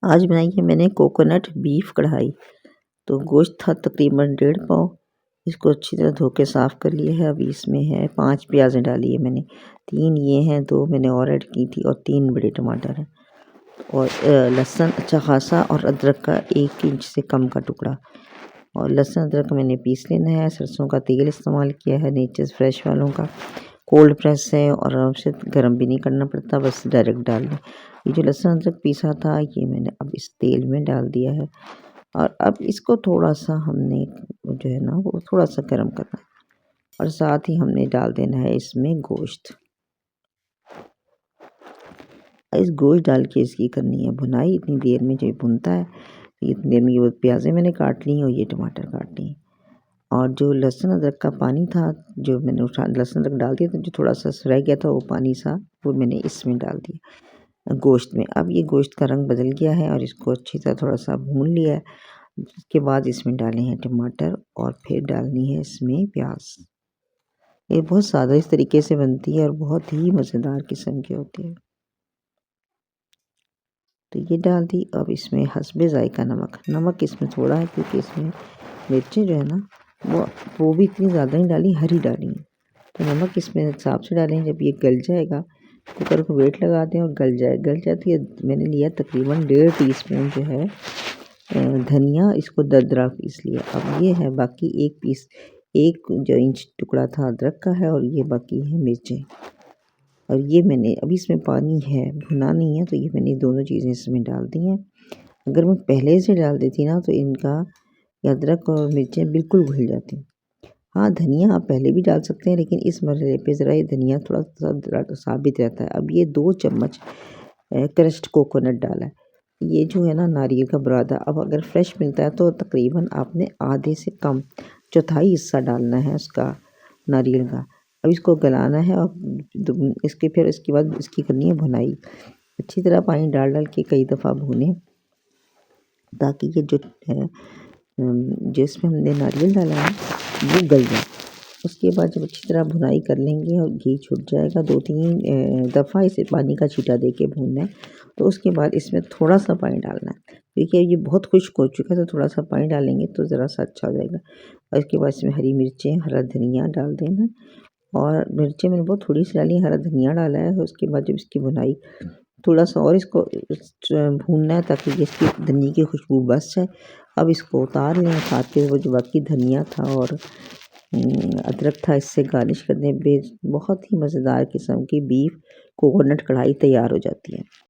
आज बनाई है मैंने कोकोनट बीफ कढ़ाई। तो गोश्त था तकरीबन 1.5 पाव। इसको अच्छी तरह धो के साफ़ कर लिया है। अभी इसमें है 5 प्याज़ें डाली है मैंने, 3 ये हैं, 2 मैंने और ऐड की थी और 3 बड़े टमाटर हैं और लहसुन अच्छा खासा और अदरक का 1 इंच से कम का टुकड़ा। और लहसुन अदरक मैंने पीस लेना है। सरसों का तेल इस्तेमाल किया है नेचर्स फ्रेश वालों का, कोल्ड प्रेस है और आराम से गर्म भी नहीं करना पड़ता, बस डायरेक्ट डाल दें। ये जो लहसुन अदरक पीसा था ये मैंने अब इस तेल में डाल दिया है और अब इसको थोड़ा-सा हमने जो है ना वो थोड़ा-सा गर्म करना है और साथ ही हमने डाल देना है इसमें गोश्त। इस गोश्त डाल के इसकी करनी है भुनाई। इतनी देर में जो भुनता है, इतनी देर में ये प्याज़ें मैंने काट ली हैं और ये टमाटर काट लिए और जो लहसुन अदरक का पानी था जो मैंने लहसुन अदरक डाल दिया था, जो थोड़ा-सा रह गया था वो पानी सा वो मैंने इसमें डाल दिया गोश्त में। अब ये गोश्त का रंग बदल गया है और इसको अच्छी तरह थोड़ा-सा भून लिया है। उसके बाद इसमें डाले हैं टमाटर और फिर डालनी है इसमें प्याज़। ये बहुत सादा इस तरीके से बनती है और बहुत ही मज़ेदार किस्म की होती है। तो ये डाल दी। अब इसमें हस्बे ज़ायका नमक इसमें थोड़ा है क्योंकि इसमें मिर्चें जो है ना वो भी इतनी ज़्यादा नहीं डाली, हरी डाली हैं। तो नमक इसमें हिसाब से डालें। जब ये गल जाएगा कुकर को वेट लगा दें और गल जाती है। मैंने लिया तकरीबन 1.5 टीस्पून जो है धनिया, इसको दरदरा पीस लिया। अब ये है बाकी 1 जो इंच टुकड़ा था अदरक का है और ये बाकी है मिर्चें और ये मैंने अभी इसमें पानी है, भुना नहीं है, तो ये मैंने दोनों चीज़ें इसमें डाल दी हैं। अगर मैं पहले से डाल देती ना तो इनका अदरक और मिर्चें बिल्कुल घुल जाती। हाँ, धनिया आप पहले भी डाल सकते हैं लेकिन इस मरहले पे ज़रा ये धनिया थोड़ा-सा साबित रहता है। अब ये 2 चम्मच क्रश्ड कोकोनट डाला है। ये जो है ना नारियल का बुरादा, अब अगर फ्रेश मिलता है तो तकरीबन आपने आधे से कम, चौथाई हिस्सा डालना है उसका नारियल का। अब इसको गलाना है और फिर इसके बाद इसकी करनी है भुनाई। अच्छी तरह पानी डाल के कई दफ़ा भूनें ताकि ये जो है जिसमें हमने नारियल डाला है वो गल जाए। उसके बाद जब अच्छी तरह भुनाई कर लेंगे और घी छूट जाएगा, 2-3 दफ़ा इसे पानी का छींटा दे के भूनना है। तो उसके बाद इसमें थोड़ा-सा पानी डालना है क्योंकि ये बहुत खुश्क हो चुका है, तो थोड़ा-सा पानी डालेंगे तो ज़रा-सा अच्छा हो जाएगा। और इसके बाद इसमें हरी मिर्चें, हरा धनिया डाल देना और मिर्चें मैंने बहुत थोड़ी सी डाली, हरा धनिया डाला है। उसके बाद जब इसकी भुनाई थोड़ा-सा और इसको भूनना है ताकि इसकी धनिये की खुशबू बस जाए। अब इसको उतार लें, उतार के वो जो बाकी धनिया था और अदरक था इससे गार्निश कर दें। बहुत ही मज़ेदार किस्म की बीफ कोकोनट कढ़ाई तैयार हो जाती है।